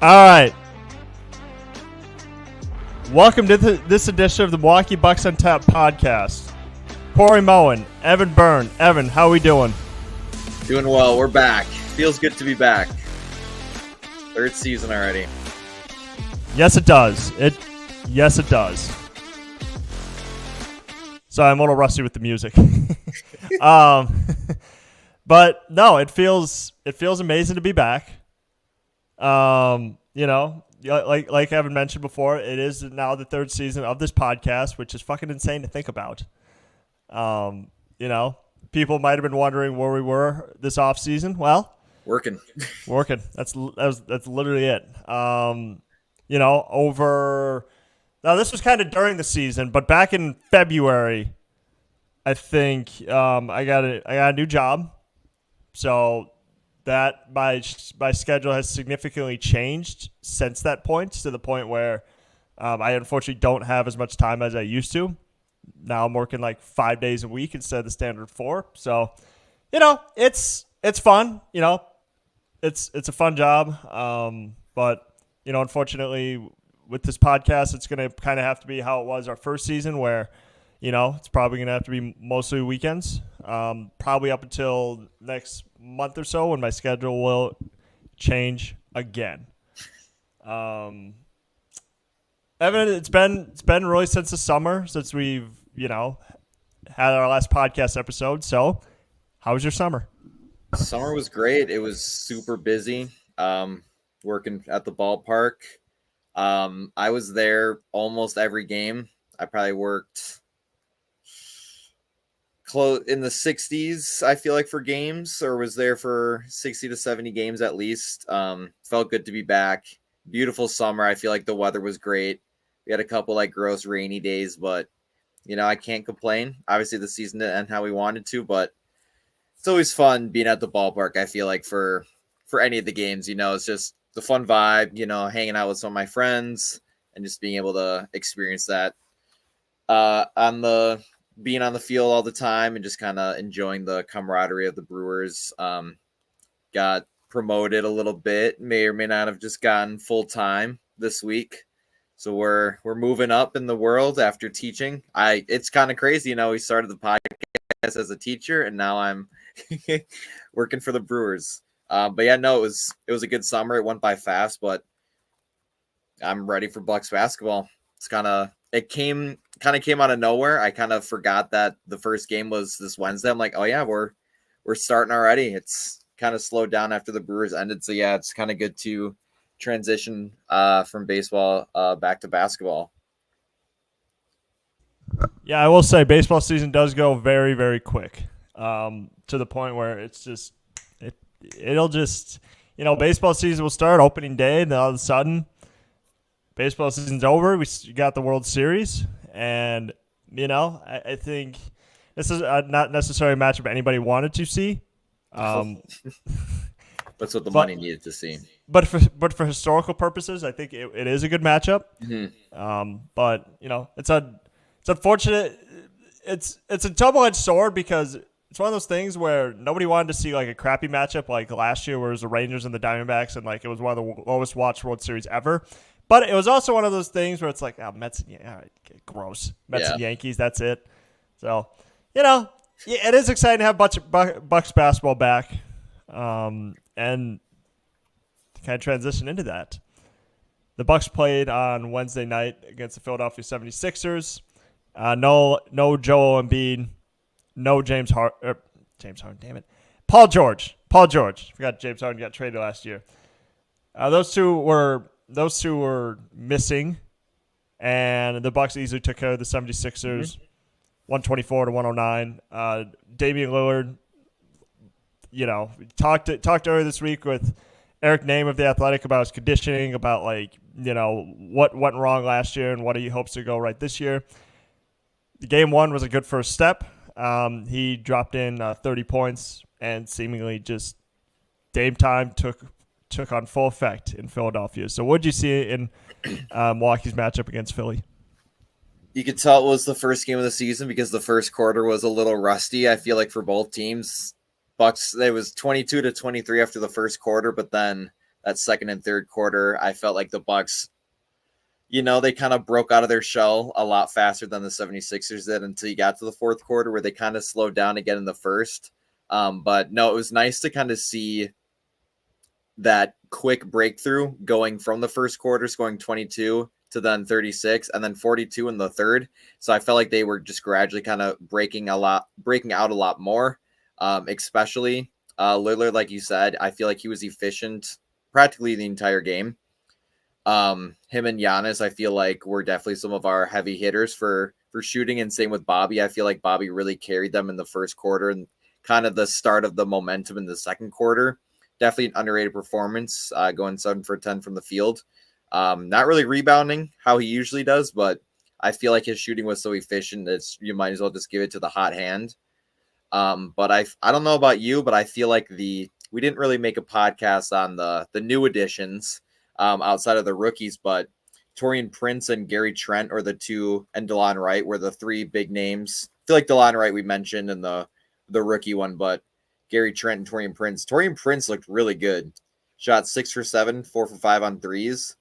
All right. Welcome to this edition of the Milwaukee Bucks on Tap podcast. Corey Moen, Evan Byrne. Evan, how are we doing? Doing well. We're back. Feels good to be back. Third season already. Yes, it does. Yes, it does. Sorry, I'm a little rusty with the music. But no, it feels amazing to be back. Like Evan mentioned before, it is now the third season of this podcast, which is fucking insane to think about. People might have been wondering where we were this off season. Well, working. That's literally it. Now this was kind of during the season, but back in February, I think I got a new job, so that my schedule has significantly changed since that point, to the point where I unfortunately don't have as much time as I used to. Now I'm working like 5 days a week instead of the standard 4. So, it's fun. It's a fun job. But unfortunately, with this podcast, it's going to kind of have to be how it was our first season, where it's probably going to have to be mostly weekends, probably up until next month or so, when my schedule will change again. Evan, it's been really since the summer since we've had our last podcast episode. So, how was your summer? Summer was great. It was super busy. Working at the ballpark. I was there almost every game. I probably worked close in the 60s, I feel like, for games, or was there for 60 to 70 games at least. Felt good to be back. Beautiful summer. I feel like the weather was great. We had a couple like gross rainy days, but I can't complain. Obviously the season didn't end how we wanted to, but it's always fun being at the ballpark. I feel like for any of the games, it's just the fun vibe, hanging out with some of my friends and just being able to experience that being on the field all the time and just kind of enjoying the camaraderie of the Brewers. Got promoted a little bit, may or may not have just gotten full time this week. So we're moving up in the world after teaching. It's kind of crazy, we started the podcast as a teacher and now I'm working for the Brewers. But yeah, no, it was a good summer. It went by fast, but I'm ready for Bucks basketball. It came out of nowhere. I kind of forgot that the first game was this Wednesday. I'm like, oh yeah, we're starting already. It's kind of slowed down after the Brewers ended. So yeah, it's kind of good to transition from baseball back to basketball. Yeah, I will say baseball season does go very, very quick, to the point where it's just it'll just baseball season will start opening day, and then all of a sudden baseball season's over. We got the World Series, and I think this is not necessarily a matchup anybody wanted to see. That's what the money needed to see. But for historical purposes, I think it is a good matchup. Mm-hmm. But it's unfortunate. It's a double-edged sword, because it's one of those things where nobody wanted to see like a crappy matchup like last year, where it was the Rangers and the Diamondbacks, and like it was one of the lowest watched World Series ever. But it was also one of those things where it's like, Mets and gross. Mets and Yankees, that's it. So, it is exciting to have Bucks basketball back, and to kind of transition into that. The Bucks played on Wednesday night against the Philadelphia 76ers. No Joel Embiid, no James Harden, damn it. Paul George. Forgot James Harden got traded last year. Those two were missing, and the Bucks easily took care of the 76ers, 124-109. Damian Lillard, talked earlier this week with Eric Name of The Athletic about his conditioning, about what went wrong last year and what he hopes to go right this year. The game one was a good first step. He dropped in 30 points, and seemingly just Dame time took on full effect in Philadelphia. So what did you see in Milwaukee's matchup against Philly? You could tell it was the first game of the season because the first quarter was a little rusty. I feel like for both teams, Bucks, it was 22-23 after the first quarter, but then that second and third quarter. I felt like the Bucks, they kind of broke out of their shell a lot faster than the 76ers did until you got to the fourth quarter, where they kind of slowed down again in the first. But no, it was nice to kind of see that quick breakthrough going from the first quarter, scoring 22 to then 36 and then 42 in the third. So I felt like they were just gradually kind of breaking out a lot more, especially Lillard, like you said. I feel like he was efficient practically the entire game. Him and Giannis, I feel like, were definitely some of our heavy hitters for shooting, and same with Bobby. I feel like Bobby really carried them in the first quarter and kind of the start of the momentum in the second quarter. Definitely an underrated performance, going 7 for 10 from the field. Not really rebounding how he usually does, but I feel like his shooting was so efficient that you might as well just give it to the hot hand. But I don't know about you, but I feel like we didn't really make a podcast on the new additions outside of the rookies, but Taurean Prince and Gary Trent are the two, and DeLon Wright were the three big names. I feel like DeLon Wright we mentioned in the rookie one, but Gary Trent and Taurean Prince. Taurean Prince looked really good. Shot 6 for 7, 4 for 5 on threes.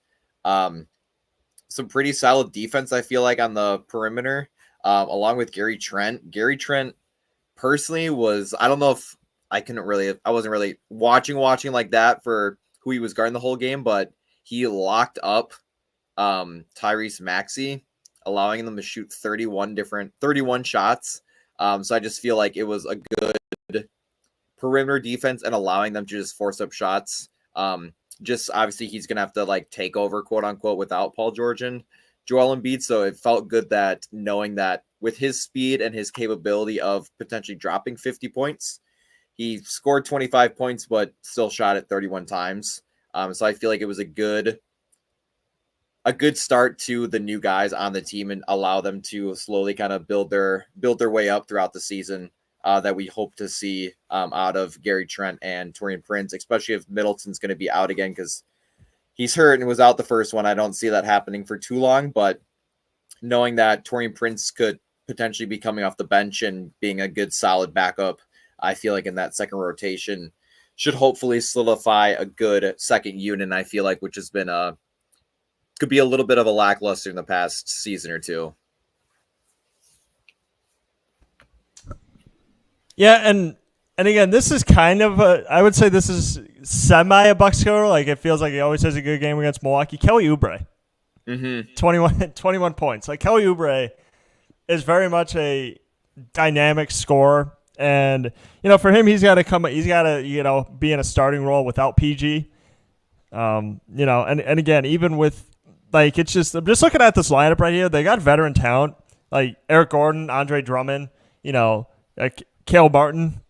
Some pretty solid defense, I feel like, on the perimeter, along with Gary Trent. Gary Trent personally I don't know if I wasn't really watching like that for who he was guarding the whole game, but he locked up Tyrese Maxey, allowing them to shoot 31 shots. So I just feel like it was a good perimeter defense and allowing them to just force up shots. Just obviously he's going to have to take over, quote unquote, without Paul George and Joel Embiid. So it felt good that knowing that with his speed and his capability of potentially dropping 50 points, he scored 25 points, but still shot it 31 times. So I feel like it was a good start to the new guys on the team and allow them to slowly kind of build their way up throughout the season. That we hope to see out of Gary Trent and Taurean Prince, especially if Middleton's going to be out again because he's hurt and was out the first one. I don't see that happening for too long, but knowing that Taurean Prince could potentially be coming off the bench and being a good solid backup, I feel like in that second rotation should hopefully solidify a good second unit. I feel like which has been could be a little bit of a lackluster in the past season or two. Yeah, and again, this is kind of I would say this is semi a Bucks score. Like it feels like he always has a good game against Milwaukee. Kelly Oubre, 21 points. Like Kelly Oubre is very much a dynamic scorer, and for him, he's got to be in a starting role without PG. And again, even with it's just I'm just looking at this lineup right here. They got veteran talent like Eric Gordon, Andre Drummond, Cale Martin,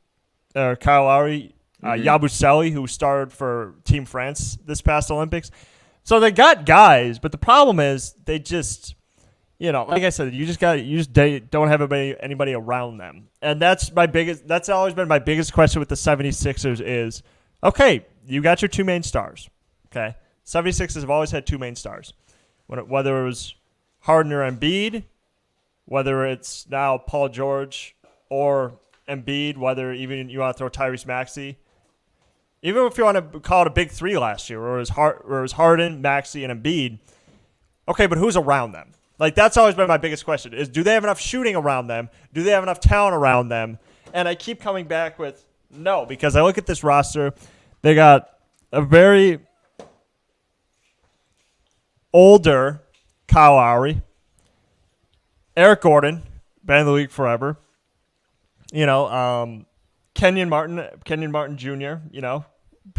Kyle Lowry, Yabusele, who started for Team France this past Olympics. So they got guys, but the problem is they just, like I said, you just don't have anybody around them. And that's always been my biggest question with the 76ers is, okay, you got your two main stars. Okay. 76ers have always had two main stars. Whether it was Harden or Embiid, whether it's now Paul George or Embiid, whether even you want to throw Tyrese Maxey, even if you want to call it a big three last year, or it was Harden, Maxey, and Embiid. Okay, but who's around them? That's always been my biggest question: is do they have enough shooting around them? Do they have enough talent around them? And I keep coming back with no, because I look at this roster, they got a very older Kyle Lowry, Eric Gordon, been in the league forever. Kenyon Martin Jr.,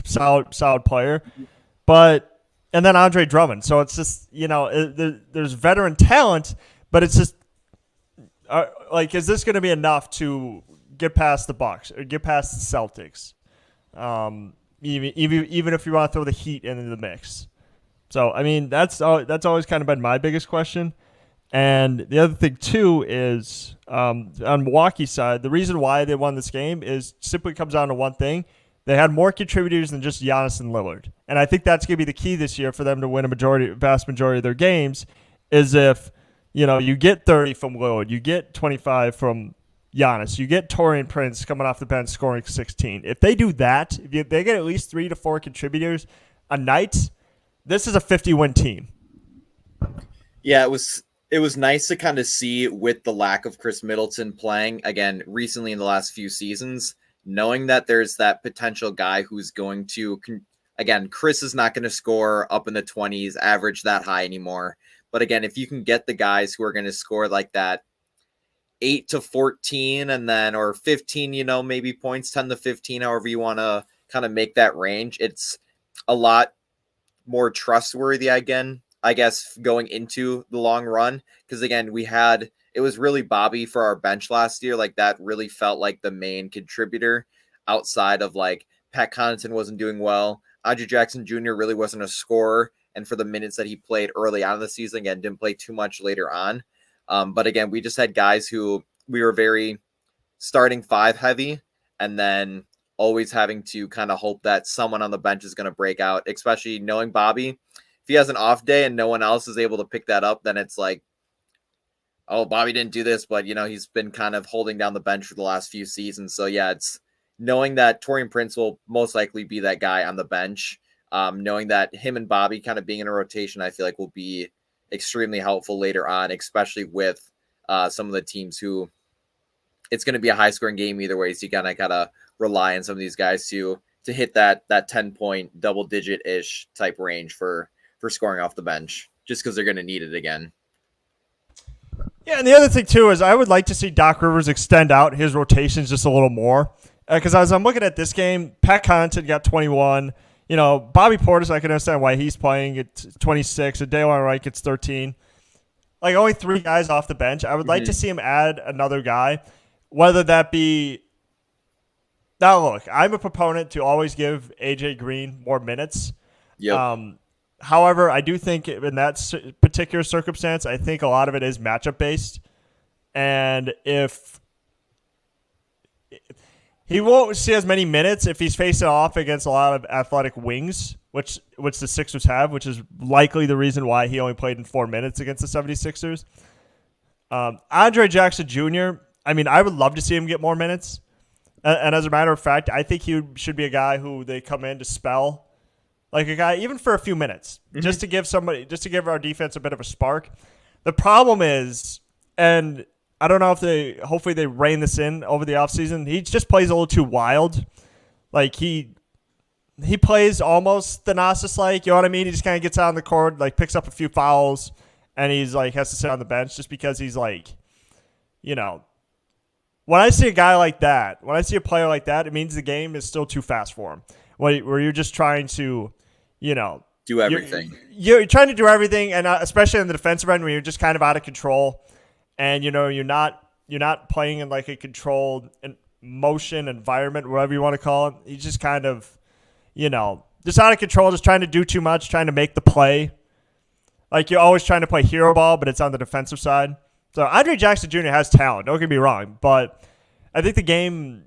solid player, and then Andre Drummond. So it's just, there's veteran talent, but it's just is this going to be enough to get past the Bucks or get past the Celtics? Even if you want to throw the Heat into the mix. So, I mean, that's always kind of been my biggest question. And the other thing, too, is on Milwaukee's side, the reason why they won this game is simply comes down to one thing. They had more contributors than just Giannis and Lillard. And I think that's going to be the key this year for them to win vast majority of their games is if, you get 30 from Lillard, you get 25 from Giannis, you get Taurean Prince coming off the bench scoring 16. If they do that, if they get at least 3 to 4 contributors, a night, this is a 50-win team. Yeah, it was nice to kind of see with the lack of Khris Middleton playing again recently in the last few seasons, knowing that there's that potential guy who's going to again, Khris is not going to score up in the 20s, average that high anymore. But again, if you can get the guys who are going to score like that 8 to 14 and then or 15, maybe points, 10 to 15, however you want to kind of make that range, it's a lot more trustworthy again, I guess, going into the long run. Because again, it was really Bobby for our bench last year. Like that really felt like the main contributor outside of like Pat Connaughton wasn't doing well. Andre Jackson Jr. really wasn't a scorer. And for the minutes that he played early on in the season, again, didn't play too much later on. But again, we just had guys who we were very starting five heavy and then always having to kind of hope that someone on the bench is going to break out, especially knowing Bobby. If he has an off day and no one else is able to pick that up, then it's like, oh, Bobby didn't do this, but he's been kind of holding down the bench for the last few seasons. So yeah, it's knowing that Taurean Prince will most likely be that guy on the bench. Knowing that him and Bobby kind of being in a rotation, I feel like will be extremely helpful later on, especially with some of the teams who it's going to be a high scoring game either way. So you kind of gotta rely on some of these guys to hit that 10-point double digit ish type range for scoring off the bench, just because they're going to need it again. Yeah, and the other thing too is I would like to see Doc Rivers extend out his rotations just a little more. Because as I'm looking at this game, Pat Connaughton got 21. Bobby Portis, I can understand why he's playing at 26. And Daylon Wright gets 13. Like only 3 guys off the bench. I would like to see him add another guy, whether that be. Now look, I'm a proponent to always give AJ Green more minutes. Yep. However, I do think in that particular circumstance, I think a lot of it is matchup based, and if he won't see as many minutes if he's facing off against a lot of athletic wings, which the Sixers have, which is likely the reason why he only played in 4 minutes against the 76ers. Andre Jackson Jr., I mean, I would love to see him get more minutes. And as a matter of fact, I think he should be a guy who they come in to spell. Like a guy, even for a few minutes, just to give our defense a bit of a spark. The problem is, and I don't know if hopefully they rein this in over the offseason, he just plays a little too wild. Like he plays almost Thanasis-like, you know what I mean? He just kind of gets out on the court, like picks up a few fouls, and he's like has to sit on the bench just because he's like, when I see a guy like that, when I see a player like that, it means the game is still too fast for him. Where you're just trying to, do everything. You're trying to do everything, and especially in the defensive end, when you're just kind of out of control, and you're not playing in like a controlled motion environment, whatever you want to call it. He's just kind of, just out of control, just trying to do too much, trying to make the play. Like you're always trying to play hero ball, but it's on the defensive side. So Andre Jackson Jr. has talent. Don't get me wrong, but I think the game.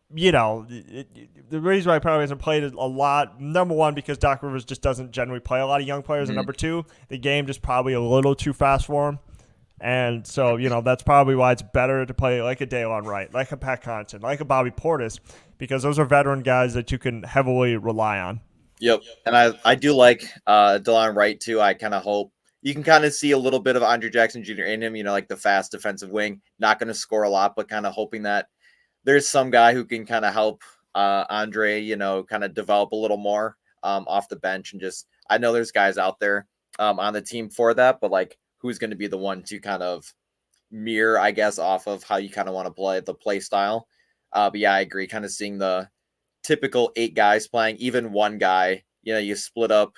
The reason why he probably hasn't played a lot, number one, because Doc Rivers just doesn't generally play a lot of young players, and number two, the game just probably a little too fast for him. And so, that's probably why it's better to play like a Daylon Wright, like a Pat Connaughton, like a Bobby Portis, because those are veteran guys that you can heavily rely on. Yep. And I do like DeLon Wright, too. I kind of hope you can kind of see a little bit of Andre Jackson Jr. in him, like the fast defensive wing, not going to score a lot, but kind of hoping that there's some guy who can kind of help Andre, kind of develop a little more off the bench. And just, I know there's guys out there on the team for that, but like who's going to be the one to kind of mirror, I guess, off of how you kind of want to play the play style. But yeah, I agree. Kind of seeing the typical 8 guys playing, even one guy, you split up.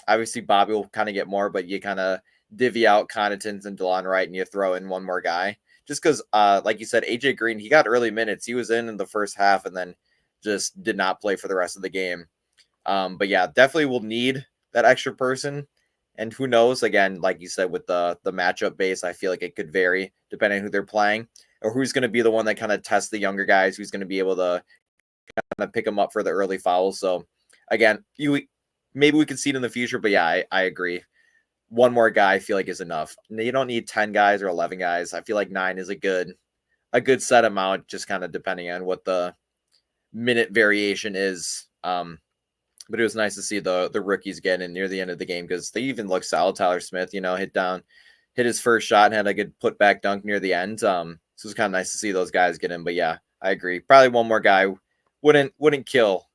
Obviously, Bobby will kind of get more, but you kind of divvy out Connaughton's and DeLon Wright and you throw in one more guy. Just because, like you said, AJ Green, he got early minutes. He was in the first half and then just did not play for the rest of the game. But yeah, definitely will need that extra person. And who knows, again, like you said, with the matchup base, I feel like it could vary depending on who they're playing or who's going to be the one that kind of tests the younger guys, who's going to be able to kind of pick them up for the early fouls. So again, maybe we could see it in the future, but yeah, I agree. One more guy I feel like is enough. You don't need 10 guys or 11 guys. I feel like 9 is a good set amount, just kind of depending on what the minute variation is But it was nice to see the rookies get in near the end of the game because they even looked solid. Tyler Smith, hit his first shot and had a good putback dunk near the end. So it was kind of nice to see those guys get in. But yeah, I agree. Probably one more guy wouldn't kill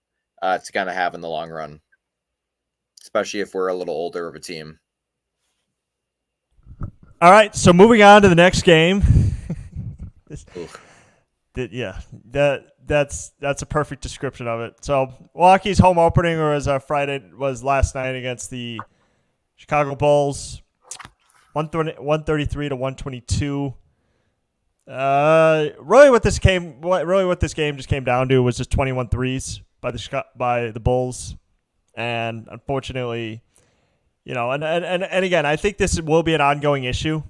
to kind of have in the long run, especially if we're a little older of a team. All right, so moving on to the next game. That's a perfect description of it. So Milwaukee's home opening was last night against the Chicago Bulls, 133 to 122. Really what this game just came down to was just 21 threes by the Bulls, and unfortunately, and again, I think this will be an ongoing issue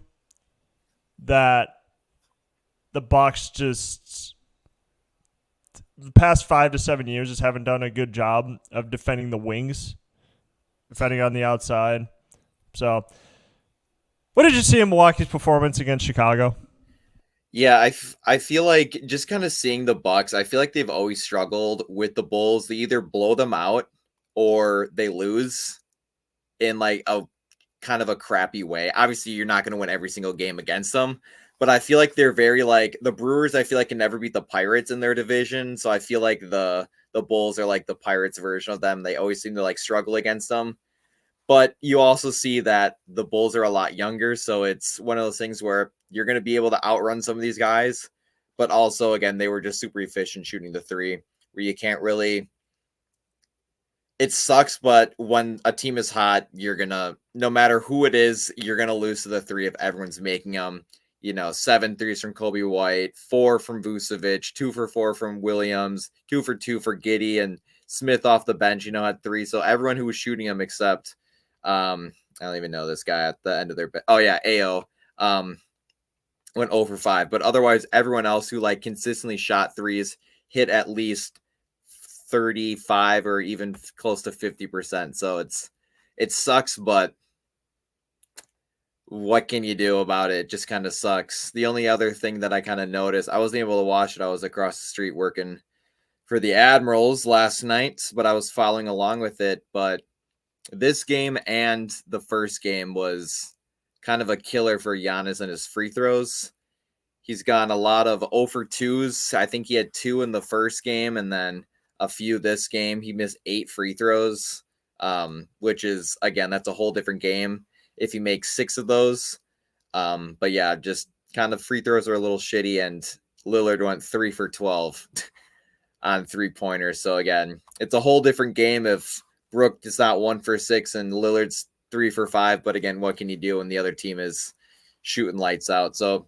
that the Bucks just the past 5 to 7 years just haven't done a good job of defending the wings, defending on the outside. So, what did you see in Milwaukee's performance against Chicago? Yeah, I feel like just kind of seeing the Bucks, I feel like they've always struggled with the Bulls. They either blow them out or they lose in like a kind of a crappy way. Obviously, you're not going to win every single game against them, but I feel like they're very like the Brewers. I feel like can never beat the Pirates in their division, so I feel like the Bulls are like the Pirates version of them. They always seem to like struggle against them. But you also see that the Bulls are a lot younger, so it's one of those things where you're going to be able to outrun some of these guys. But also, again, they were just super efficient shooting the three, where you can't really. It sucks, but when a team is hot, you're going to, no matter who it is, you're going to lose to the three if everyone's making them. 7 threes from Kobe White, 4 from Vucevic, 2 for 4 from Williams, 2 for 2 for Giddey, and Smith off the bench, had 3. So everyone who was shooting them except. I don't even know this guy at the end of their – oh, yeah, AO went 0 for 5. But otherwise, everyone else who, like, consistently shot threes hit at least 35 or even close to 50%. So it sucks, but what can you do about it? It just kind of sucks. The only other thing that I kind of noticed, I wasn't able to watch it. I was across the street working for the Admirals last night, but I was following along with it. But this game and the first game was kind of a killer for Giannis and his free throws. He's gotten a lot of 0 for 2s. I think he had 2 in the first game and then a few this game. He missed 8 free throws, which is, again, that's a whole different game if he makes 6 of those. But yeah, just kind of free throws are a little shitty, and Lillard went 3 for 12 on 3-pointers. So again, it's a whole different game if Brook is not 1 for 6 and Lillard's 3 for 5. But again, what can you do when the other team is shooting lights out? So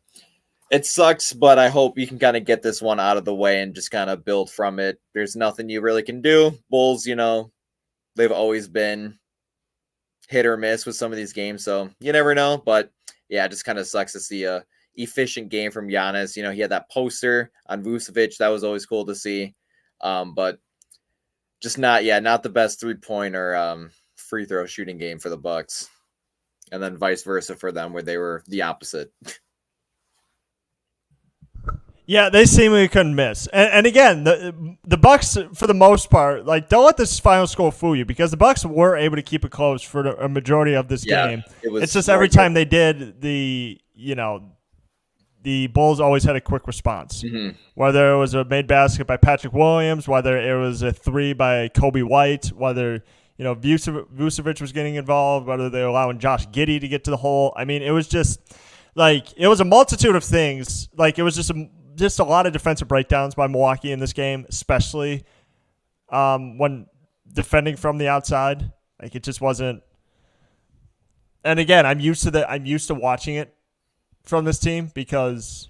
it sucks, but I hope you can kind of get this one out of the way and just kind of build from it. There's nothing you really can do. Bulls, they've always been hit or miss with some of these games, so you never know. But yeah, it just kind of sucks to see a efficient game from Giannis. He had that poster on Vucevic. That was always cool to see. But just not the best 3-point or free throw shooting game for the Bucks. And then vice versa for them, where they were the opposite. Yeah, they seemingly couldn't miss. And again, the Bucks, for the most part, like, don't let this final score fool you, because the Bucks were able to keep it close for a majority of this game. It's just every time they did, the Bulls always had a quick response. Mm-hmm. Whether it was a made basket by Patrick Williams, whether it was a 3 by Kobe White, whether Vucevic was getting involved, whether they were allowing Josh Giddey to get to the hole. I mean, it was just like, it was a multitude of things. Like, it was just a lot of defensive breakdowns by Milwaukee in this game, especially when defending from the outside. Like, it just wasn't. And again, I'm used to watching it from this team because,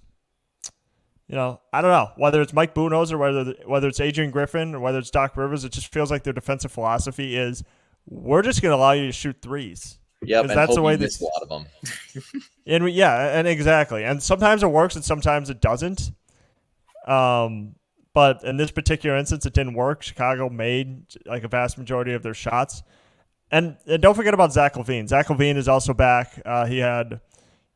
I don't know whether it's Mike Budenholzer or whether it's Adrian Griffin or whether it's Doc Rivers. It just feels like their defensive philosophy is, we're just going to allow you to shoot threes. Yep, and that's the way this a lot of them. and exactly. And sometimes it works and sometimes it doesn't. But in this particular instance, it didn't work. Chicago made like a vast majority of their shots. And don't forget about Zach LaVine. Zach LaVine is also back. He had,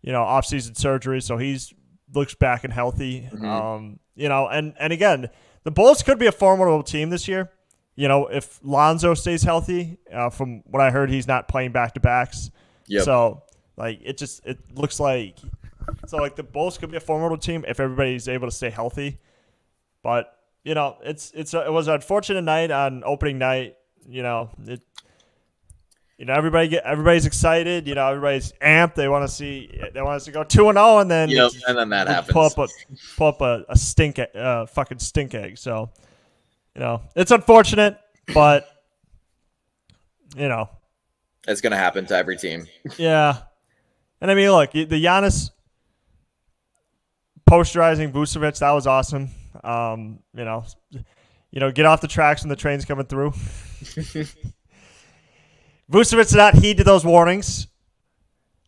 off-season surgery, so he's looks back and healthy. Mm-hmm. And again, the Bulls could be a formidable team this year. if Lonzo stays healthy, from what I heard, he's not playing back-to-backs. Yep. So, it looks like the Bulls could be a formidable team if everybody's able to stay healthy. But, it was an unfortunate night on opening night. Everybody's excited. Everybody's amped. They want to see go 2-0, and then and then that happens. Pull up a fucking stink egg. So, it's unfortunate, but it's gonna happen to every team. Yeah, and I mean, look, the Giannis posterizing Vucevic, that was awesome. Get off the tracks when the train's coming through. Vucevic did not heed to those warnings.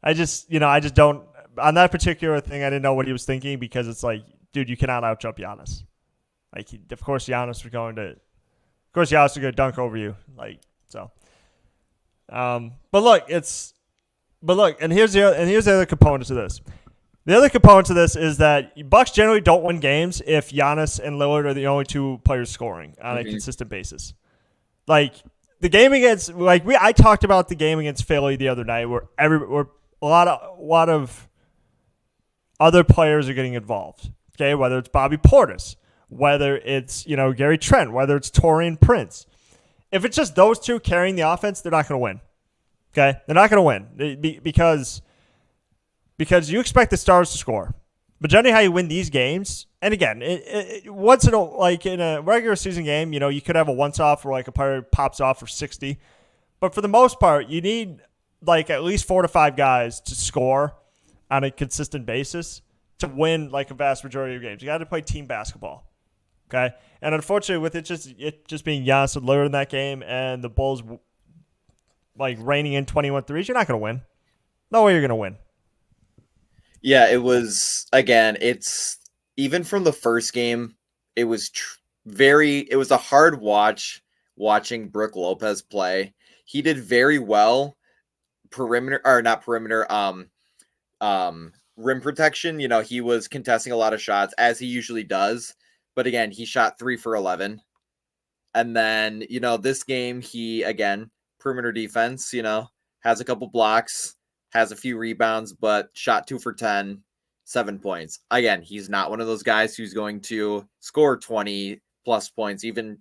I just don't. On that particular thing, I didn't know what he was thinking, because it's like, dude, you cannot out-jump Giannis. Of course, Giannis was going to dunk over you. But look, and here's the other component to this. The other component to this is that Bucks generally don't win games if Giannis and Lillard are the only two players scoring on a consistent basis. The game against, I talked about the game against Philly the other night, where a lot of other players are getting involved. Okay, whether it's Bobby Portis, whether it's Gary Trent, whether it's Taurean Prince. If it's just those two carrying the offense, they're not going to win. Okay, they're not going to win because you expect the stars to score. But generally, how you win these games, and again, once in a regular season game, you could have a once-off where a player pops off for 60. But for the most part, you need at least 4 to 5 guys to score on a consistent basis to win a vast majority of games. You got to play team basketball. Okay, and unfortunately, with it just being Giannis and Lillard in that game, and the Bulls reining in 21 threes, you're not going to win. No way you're going to win. Yeah, it was, again, it's even from the first game, it was it was a hard watching Brook Lopez play. He did very well rim protection. He was contesting a lot of shots, as he usually does. But again, he shot 3 for 11. And then, this game, he, again, perimeter defense, has a couple blocks, has a few rebounds, but shot 2 for 10, 7 points. Again, he's not one of those guys who's going to score 20 plus points, even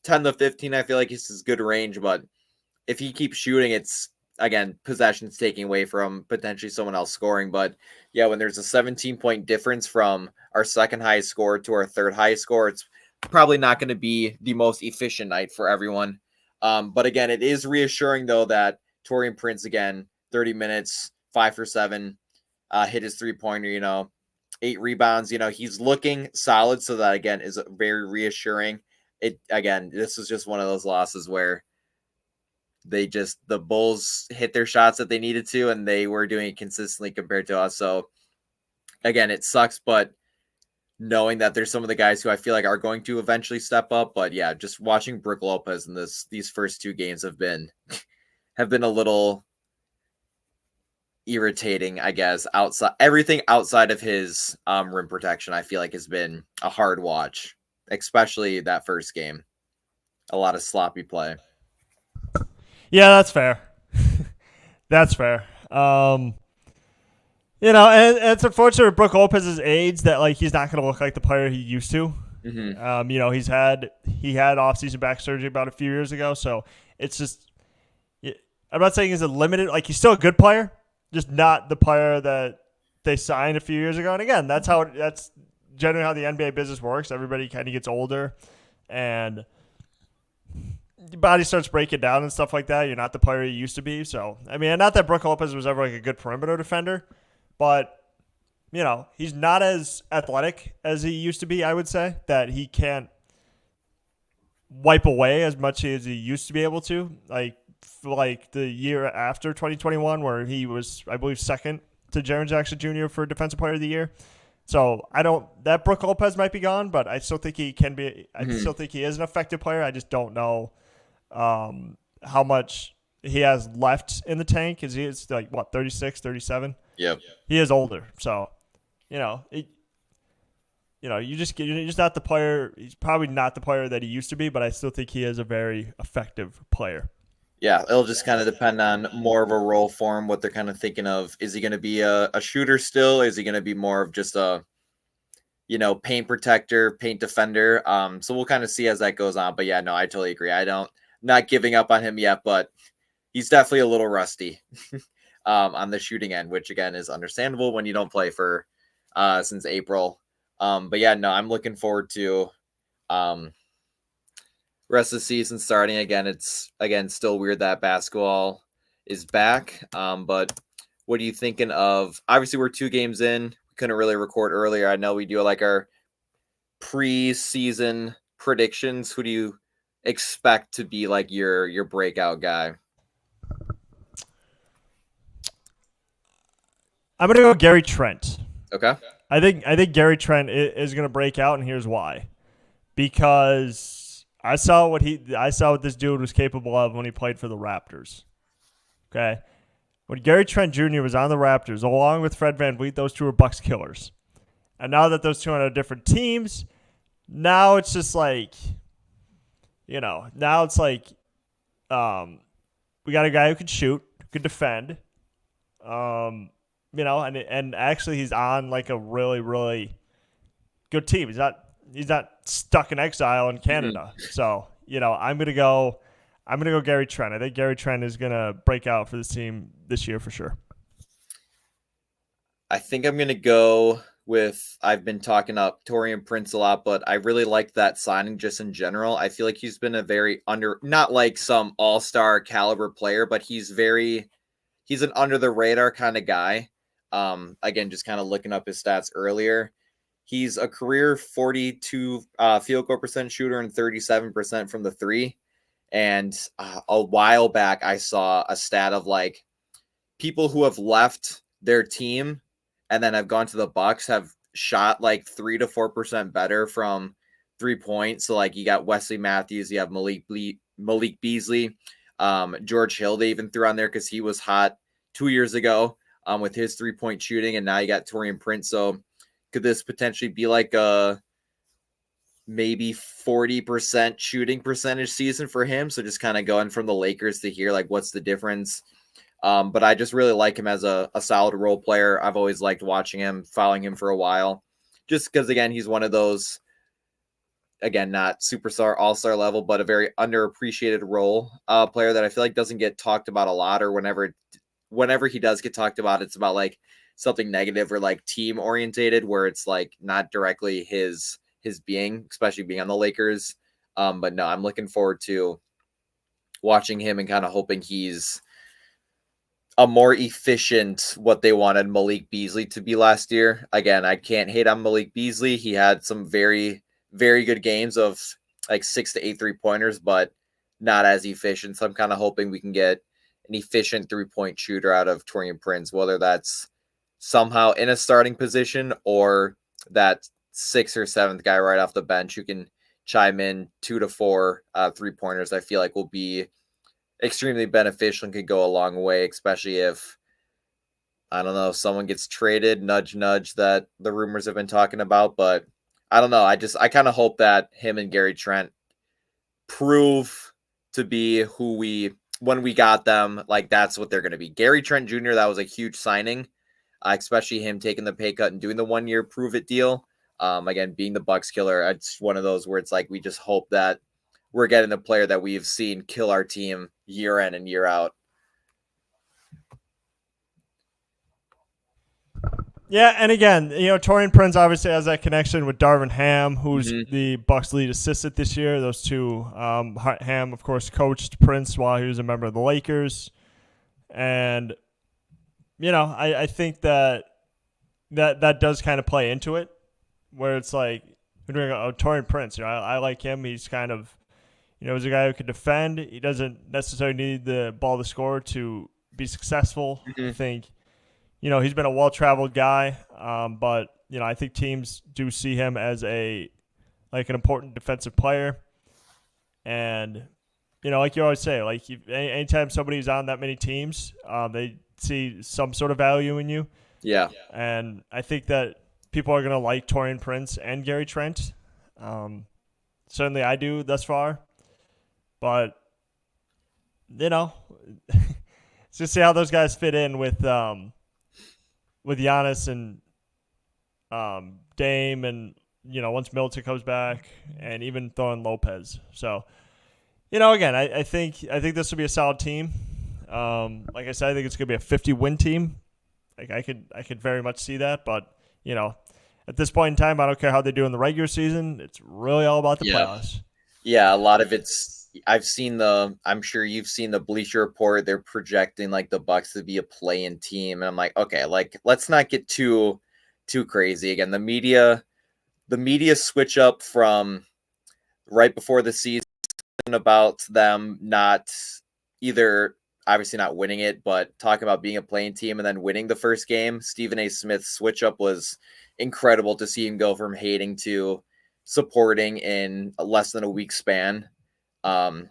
10 to 15. I feel like it's his good range, but if he keeps shooting, it's, again, possessions taking away from potentially someone else scoring. But yeah, when there's a 17-point difference from our second highest score to our third highest score, it's probably not going to be the most efficient night for everyone. But again, it is reassuring, though, that Taurean Prince, again, 30 minutes, 5 for 7, hit his 3-pointer, 8 rebounds. He's looking solid. So that, again, is very reassuring. This is just one of those losses where the Bulls hit their shots that they needed to, and they were doing it consistently compared to us. So again, it sucks, but knowing that there's some of the guys who I feel like are going to eventually step up. But yeah, just watching Brook Lopez in these first 2 games have been a little irritating, I guess. Everything outside of his rim protection, I feel like, has been a hard watch, especially that first game. A lot of sloppy play. Yeah, that's fair. That's fair. And it's unfortunate with Brook Lopez's age that he's not going to look like the player he used to. Mm-hmm. He had off-season back surgery about a few years ago, so it's just. I'm not saying he's a limited. He's still a good player, just not the player that they signed a few years ago. And again, that's generally how the NBA business works. Everybody kind of gets older, and your body starts breaking down and stuff like that. You're not the player you used to be. So, I mean, not that Brook Lopez was ever a good perimeter defender, but, he's not as athletic as he used to be, I would say, that he can't wipe away as much as he used to be able to. The year after 2021, where he was, I believe, second to Jaren Jackson Jr. for Defensive Player of the Year. So that Brook Lopez might be gone, but I still think he can be. I still think he is an effective player. I just don't know how much he has left in the tank. Because he is 36, 37? Yep. He is older. So, you're just not the player. He's probably not the player that he used to be, but I still think he is a very effective player. Yeah, it'll just kind of depend on more of a role for him, what they're kind of thinking of. Is he going to be a shooter still? Is he going to be more of just a, paint protector, paint defender? So we'll kind of see as that goes on. But yeah, no, I totally agree. Not giving up on him yet, but he's definitely a little rusty on the shooting end, which again is understandable when you don't play for since April. But yeah, no, I'm looking forward to rest of the season starting again. It's still weird that basketball is back. But what are you thinking of? Obviously, we're 2 games in. We couldn't really record earlier. I know we do like our pre-season predictions. Who do you expect to be like your breakout guy? I'm gonna go Gary Trent. Okay. I think Gary Trent is gonna break out, and here's why. Because I saw what this dude was capable of when he played for the Raptors. Okay. When Gary Trent Jr. was on the Raptors, along with Fred VanVleet, those two were Bucks killers. And now that those two are on different teams, now it's just like, now it's like, we got a guy who can shoot, who can defend, and actually he's on like a really, really good team. He's not stuck in exile in Canada. Mm-hmm. So, I'm gonna go Gary Trent. I think Gary Trent is gonna break out for this team this year for sure. I think I'm gonna go with, I've been talking up Taurean Prince a lot, but I really like that signing just in general. I feel like he's been a very not like some all-star caliber player, but he's an under the radar kind of guy. Again, just kind of looking up his stats earlier. He's a career 42 field goal percent shooter and 37% from the 3. And a while back, I saw a stat of like people who have left their team and then have gone to the Bucks have shot like 3 to 4% better from 3-point. So like you got Wesley Matthews, you have Malik Beasley, George Hill. They even threw on there because he was hot 2 years ago with his 3-point shooting, and now you got Taurean Prince. So could this potentially be like a maybe 40% shooting percentage season for him? So just kind of going from the Lakers to here, like what's the difference? But I just really like him as a solid role player. I've always liked watching him, following him for a while, just because, again, he's one of those, again, not superstar, all-star level, but a very underappreciated role player that I feel like doesn't get talked about a lot, or whenever he does get talked about, it's about like something negative or like team orientated, where it's like not directly his being, especially being on the Lakers. But no, I'm looking forward to watching him and kind of hoping he's a more efficient, what they wanted Malik Beasley to be last year. Again, I can't hate on Malik Beasley. He had some very, very good games of like 6 to 8 3-pointers, but not as efficient. So I'm kind of hoping we can get an efficient 3-point shooter out of Taurean Prince, whether that's somehow in a starting position or that 6th or 7th guy right off the bench who can chime in 2 to 4 3-pointers. I feel like will be extremely beneficial and could go a long way, especially if, I don't know, someone gets traded, nudge, that the rumors have been talking about. But I don't know. I kind of hope that him and Gary Trent prove to be who when we got them, like that's what they're going to be. Gary Trent Jr., that was a huge signing, especially him taking the pay cut and doing the 1-year prove it deal. Again, being the Bucks killer, it's one of those where it's like we just hope that we're getting a player that we've seen kill our team year in and year out. Yeah, and again, Taurean Prince obviously has that connection with Darvin Ham, who's the Bucks' lead assistant this year. Those two, Ham, of course, coached Prince while he was a member of the Lakers. And, I think that does kind of play into it, where it's like, we're doing Taurean Prince. I like him. He's kind of, he's a guy who can defend. He doesn't necessarily need the ball to score to be successful. I think, he's been a well-traveled guy, but, I think teams do see him as an important defensive player. And, like you always say, like anytime somebody's on that many teams, they see some sort of value in you. Yeah. And I think that people are going to like Taurean Prince and Gary Trent. Certainly I do thus far. But, let's just see how those guys fit in with Giannis and Dame and, once Middleton comes back and even throwing Lopez. So, again, I think this will be a solid team. Like I said, I think it's going to be a 50-win team. Like I could very much see that, but at this point in time, I don't care how they do in the regular season. It's really all about the playoffs. Yeah, a lot of it's. I'm sure you've seen the Bleacher Report. They're projecting like the Bucks to be a play-in team, and I'm like, okay, like let's not get too crazy. Again, the media switch up from right before the season about them not either. Obviously not winning it, but talking about being a playing team and then winning the first game. Stephen A. Smith's switch up was incredible to see him go from hating to supporting in less than a week span. But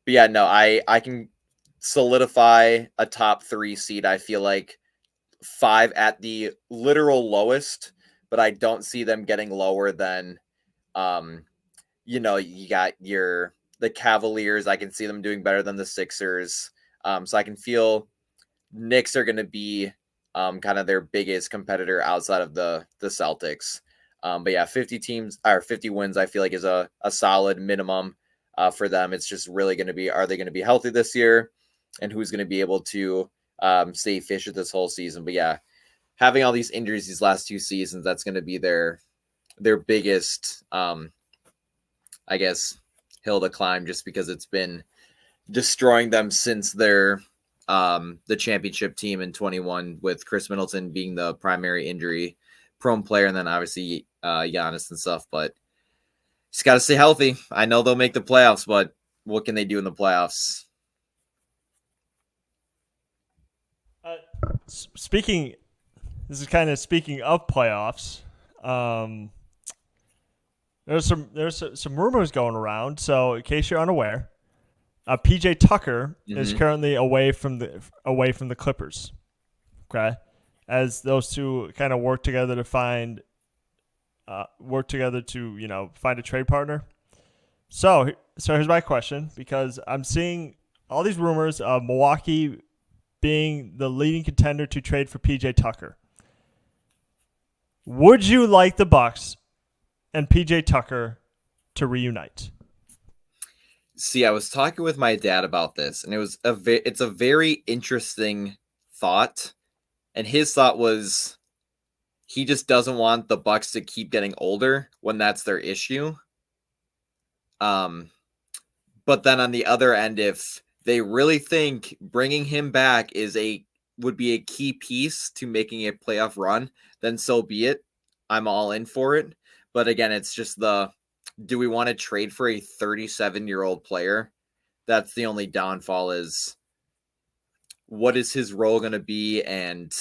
yeah, no, I can solidify a top 3 seed. I feel like 5 at the literal lowest, but I don't see them getting lower than, you got the Cavaliers. I can see them doing better than the Sixers. So I can feel Knicks are going to be kind of their biggest competitor outside of the Celtics. But yeah, 50 wins, I feel like is a solid minimum for them. It's just really going to be, are they going to be healthy this year, and who's going to be able to stay efficient this whole season? But yeah, having all these injuries these last 2 seasons, that's going to be their biggest, I guess, hill to climb, just because it's been destroying them since their the championship team in 21, with Khris Middleton being the primary injury prone player, and then obviously Giannis and stuff. But just got to stay healthy. I know they'll make the playoffs, but what can they do in the playoffs? Speaking of playoffs. There's some rumors going around. So in case you're unaware, PJ Tucker is currently away from the Clippers. Okay, as those two kind of work together to find a trade partner. So here's my question, because I'm seeing all these rumors of Milwaukee being the leading contender to trade for PJ Tucker. Would you like the Bucks and PJ Tucker to reunite? See, I was talking with my dad about this, and it's a very interesting thought. And his thought was he just doesn't want the Bucks to keep getting older when that's their issue. But then on the other end, if they really think bringing him back would be a key piece to making a playoff run, then so be it. I'm all in for it. But again, it's just do we want to trade for a 37-year-old player? That's the only downfall, is what is his role going to be, and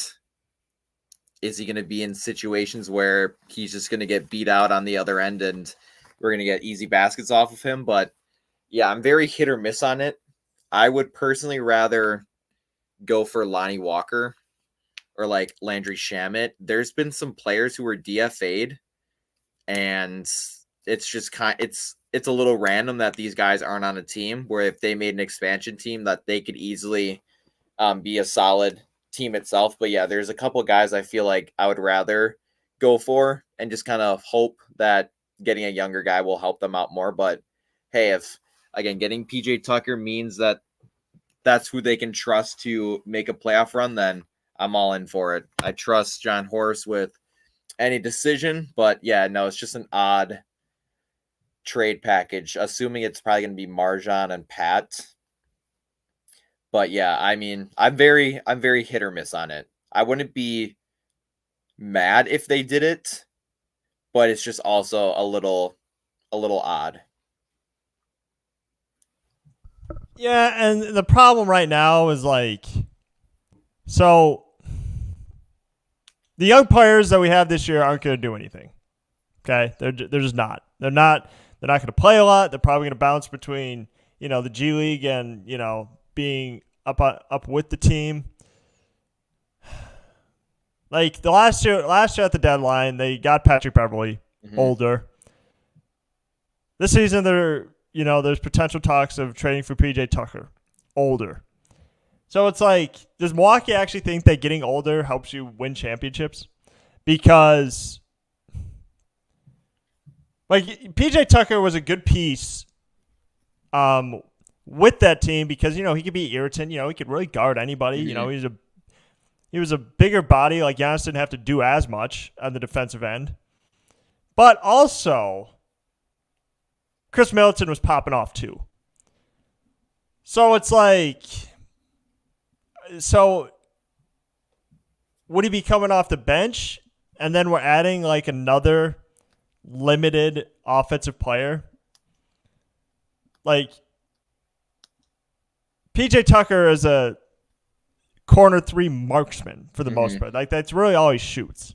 is he going to be in situations where he's just going to get beat out on the other end and we're going to get easy baskets off of him? But yeah, I'm very hit or miss on it. I would personally rather go for Lonnie Walker or like Landry Shamet. There's been some players who were DFA'd, and it's just it's a little random that these guys aren't on a team, where if they made an expansion team, that they could easily be a solid team itself. But yeah, there's a couple of guys I feel like I would rather go for, and just kind of hope that getting a younger guy will help them out more. But hey, if again getting PJ Tucker means that that's who they can trust to make a playoff run, then I'm all in for it. I trust John Horst with any decision, but yeah, no, it's just an odd trade package, assuming it's probably going to be Marjan and Pat. But yeah, I mean, I'm very hit or miss on it. I wouldn't be mad if they did it, but it's just also a little odd. Yeah, and the problem right now is so the young players that we have this year aren't going to do anything. Okay, they're just not. They're not going to play a lot. They're probably going to bounce between the G League and being up with the team. Like the last year at the deadline, they got Patrick Beverley, older. This season, there's potential talks of trading for PJ Tucker, older. So it's like, does Milwaukee actually think that getting older helps you win championships? Because, like, PJ Tucker was a good piece with that team because, he could be irritant. He could really guard anybody. He was a bigger body. Like, Giannis didn't have to do as much on the defensive end. But also, Khris Middleton was popping off too. So it's like, would he be coming off the bench and then we're adding like another limited offensive player? Like, PJ Tucker is a corner 3 marksman for the most part. Like, that's really all he shoots.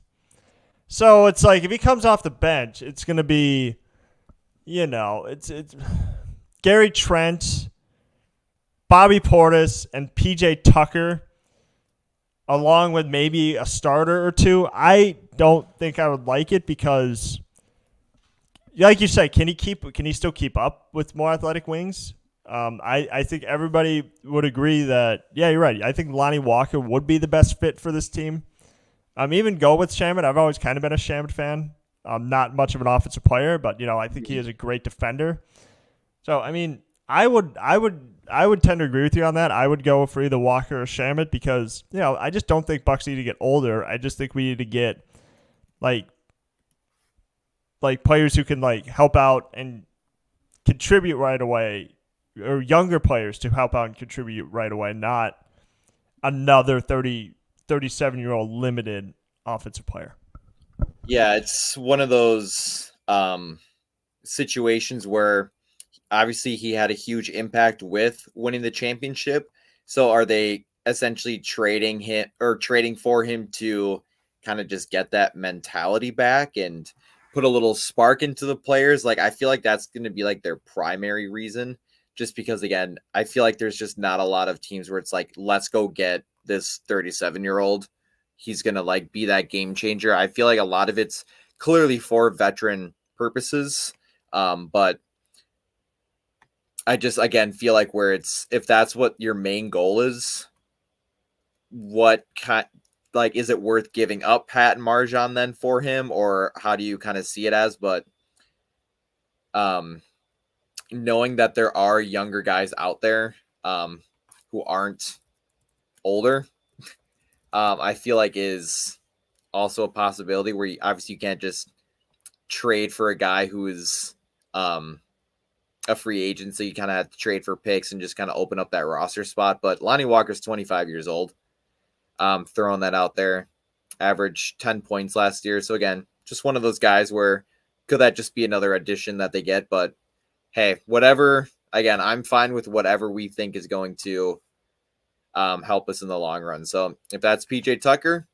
So it's like, if he comes off the bench, it's going to be, it's Gary Trent, Bobby Portis, and PJ Tucker, along with maybe a starter or two. I don't think I would like it because, like you said, can he still keep up with more athletic wings? I think everybody would agree that, yeah, you're right. I think Lonnie Walker would be the best fit for this team. Even go with Shamet. I've always kind of been a Shamet fan. Not much of an offensive player, but I think he is a great defender. So I would tend to agree with you on that. I would go for either Walker or Shamet because I just don't think Bucks need to get older. I just think we need to get like players who can like help out and contribute right away, or younger players to help out and contribute right away, not another 37-year-old limited offensive player. Yeah, it's one of those situations where obviously he had a huge impact with winning the championship. So are they essentially trading for him to kind of just get that mentality back and put a little spark into the players? Like, I feel like that's going to be like their primary reason, just because, again, I feel like there's just not a lot of teams where it's like, let's go get this 37-year-old. He's going to like be that game changer. I feel like a lot of it's clearly for veteran purposes. But I just, again, feel like if that's what your main goal is, is it worth giving up Pat and Marjan then for him, or how do you kind of see it as? But knowing that there are younger guys out there who aren't older, I feel like is also a possibility where obviously you can't just trade for a guy who is a free agent, so you kind of have to trade for picks and just kind of open up that roster spot. But Lonnie Walker's 25 years old. Throwing that out there, averaged 10 points last year. So again, just one of those guys where could that just be another addition that they get? But hey, whatever. Again, I'm fine with whatever we think is going to help us in the long run. So if that's PJ Tucker,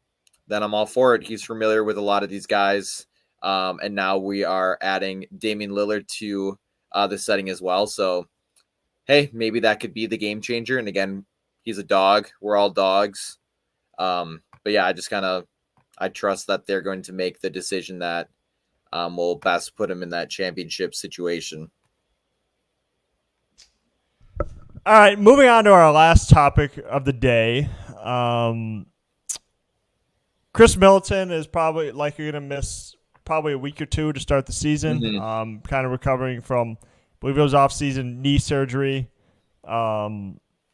then I'm all for it. He's familiar with a lot of these guys. And now we are adding Damian Lillard to the setting as well. So, hey, maybe that could be the game changer. And again, he's a dog. We're all dogs. But yeah, I trust that they're going to make the decision that will best put him in that championship situation. All right, moving on to our last topic of the day. Khris Middleton is probably likely going to miss probably a week or two to start the season. Kind of recovering from, I believe it was off-season knee surgery.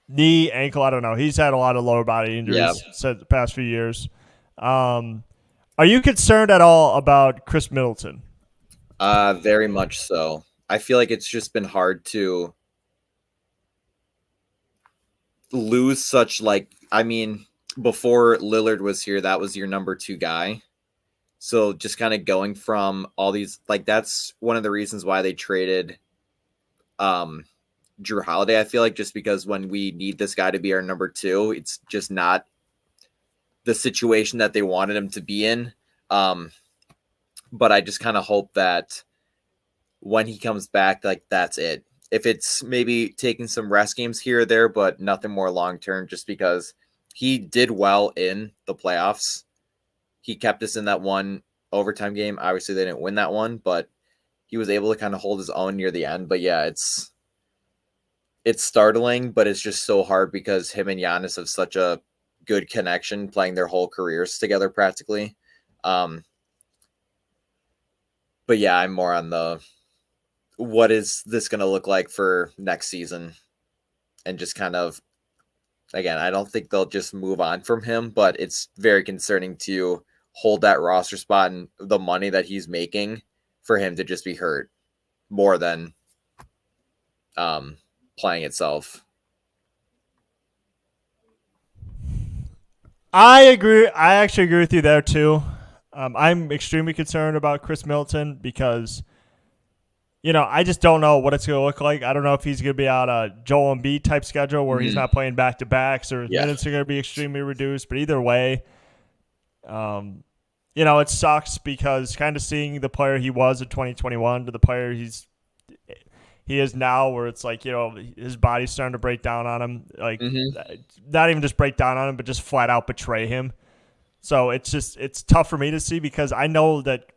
Knee, ankle, I don't know. He's had a lot of lower body injuries the past few years. Are you concerned at all about Khris Middleton? Very much so. I feel like it's just been hard to lose such before Lillard was here, that was your number 2 guy. So just kind of going from all these, that's one of the reasons why they traded Drew Holiday, I feel like, just because when we need this guy to be our number 2, it's just not the situation that they wanted him to be in. But I just kind of hope that when he comes back, that's it. If it's maybe taking some rest games here or there, but nothing more long-term, just because he did well in the playoffs. he kept us in that one overtime game. Obviously, they didn't win that one, but he was able to kind of hold his own near the end. But yeah, it's startling, but it's just so hard because him and Giannis have such a good connection, playing their whole careers together practically. But yeah, I'm more on the what is this going to look like for next season, and just kind of, again, I don't think they'll just move on from him, but it's very concerning to hold that roster spot and the money that he's making for him to just be hurt more than playing itself. I agree. I actually agree with you there too. I'm extremely concerned about Khris Middleton because, I just don't know what it's going to look like. I don't know if he's going to be on a Joel Embiid type schedule where he's not playing back-to-backs, or his minutes are going to be extremely reduced. But either way, it sucks because kind of seeing the player he was in 2021 to the player he is now, where it's like, his body's starting to break down on him. Like, not even just break down on him, but just flat out betray him. So it's tough for me to see because I know that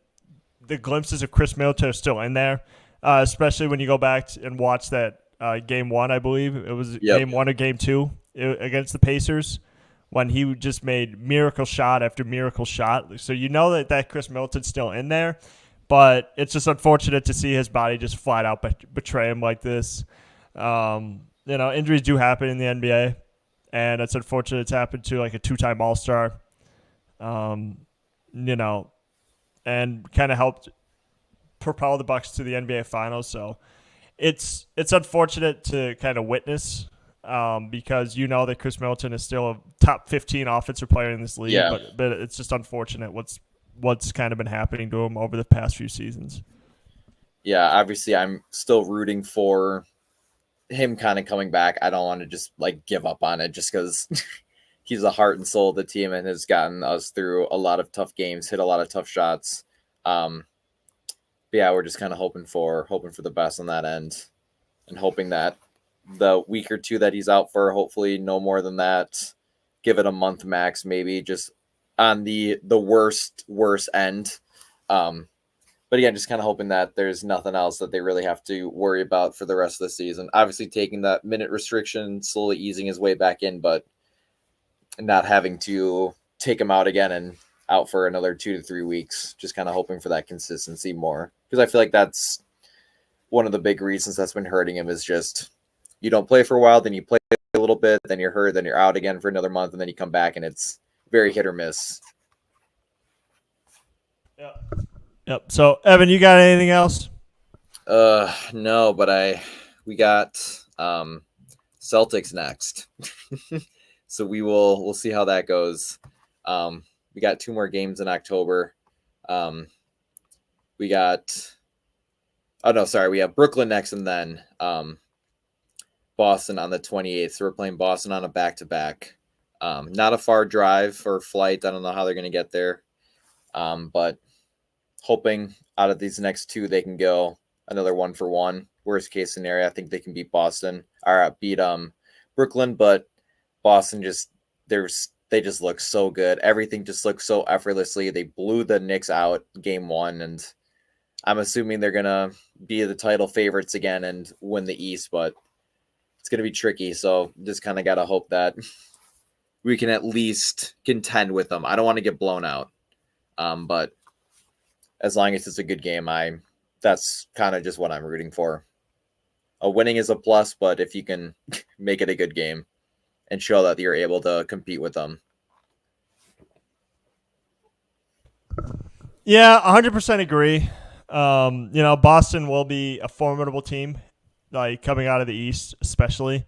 the glimpses of Khris Middleton are still in there, especially when you go back and watch that game one, I believe. It was game one or game two against the Pacers when he just made miracle shot after miracle shot. So that Khris Middleton's still in there. But it's just unfortunate to see his body just flat out betray him like this. Injuries do happen in the NBA, and it's unfortunate it's happened to like a two-time All-Star, and kind of helped propel the Bucks to the NBA Finals. So it's unfortunate to kind of witness because that Khris Middleton is still a top 15 offensive player in this league. Yeah. But it's just unfortunate what's kind of been happening to him over the past few seasons. Yeah, obviously I'm still rooting for him kind of coming back. I don't want to just give up on it just because he's the heart and soul of the team and has gotten us through a lot of tough games, hit a lot of tough shots. But yeah, we're just kind of hoping for the best on that end, and hoping that the week or two that he's out for, hopefully no more than that, give it a month max, maybe, just on the worst end. But again, just kind of hoping that there's nothing else that they really have to worry about for the rest of the season. Obviously taking that minute restriction, slowly easing his way back in, but not having to take him out again and out for another 2 to 3 weeks. Just kind of hoping for that consistency more, because I feel like that's one of the big reasons that's been hurting him, is just you don't play for a while, then you play a little bit, then you're hurt, then you're out again for another month, and then you come back and it's very hit or miss. Yep. So, Evan, you got anything else? No, but we got Celtics next. So we'll see how that goes. We got 2 more games in October. We have Brooklyn next, and then Boston on the 28th. So we're playing Boston on a back-to-back. Not a far drive or flight. I don't know how they're going to get there. But hoping out of these next 2, they can go another 1-for-1. Worst case scenario, I think they can beat Boston or beat Brooklyn, but Boston they just look so good. Everything just looks so effortlessly. They blew the Knicks out game 1, and I'm assuming they're going to be the title favorites again and win the East, but it's going to be tricky. So just kind of got to hope that we can at least contend with them. I don't want to get blown out. But as long as it's a good game, that's kind of just what I'm rooting for. A winning is a plus, but if you can make it a good game and show that you're able to compete with them. Yeah, 100% agree. Boston will be a formidable team, coming out of the East, especially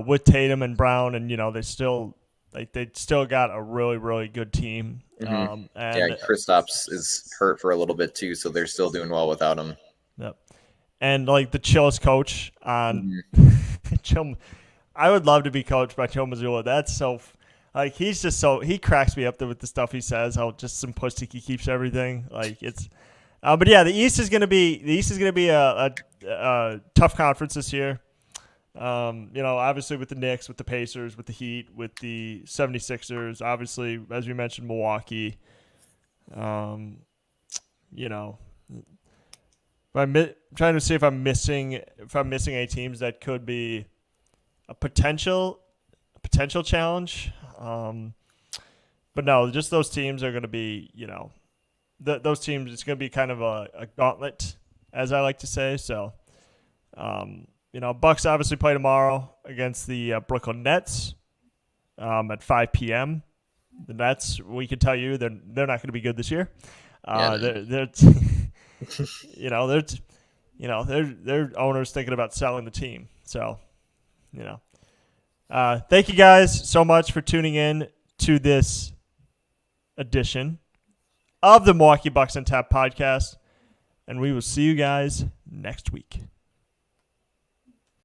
with Tatum and Brown, and they still got a really, really good team. Mm-hmm. And Kristaps is hurt for a little bit too, so they're still doing well without him. Yep. And the chillest coach on I would love to be coached by Joe Mazzulla. That's so he's just he cracks me up with the stuff he says, how just simplistic he keeps everything. But yeah, the East is gonna be a tough conference this year. Obviously with the Knicks, with the Pacers, with the Heat, with the 76ers, obviously, as we mentioned, Milwaukee. You know, I'm trying to see if I'm missing any teams that could be a potential challenge. But no, just those teams are going to be, those teams. It's going to be kind of a gauntlet, as I like to say. So, Bucks obviously play tomorrow against the Brooklyn Nets at 5 p.m. The Nets, we can tell you, they're not going to be good this year. They're their owners thinking about selling the team. So, thank you guys so much for tuning in to this edition of the Milwaukee Bucks on Tap podcast, and we will see you guys next week.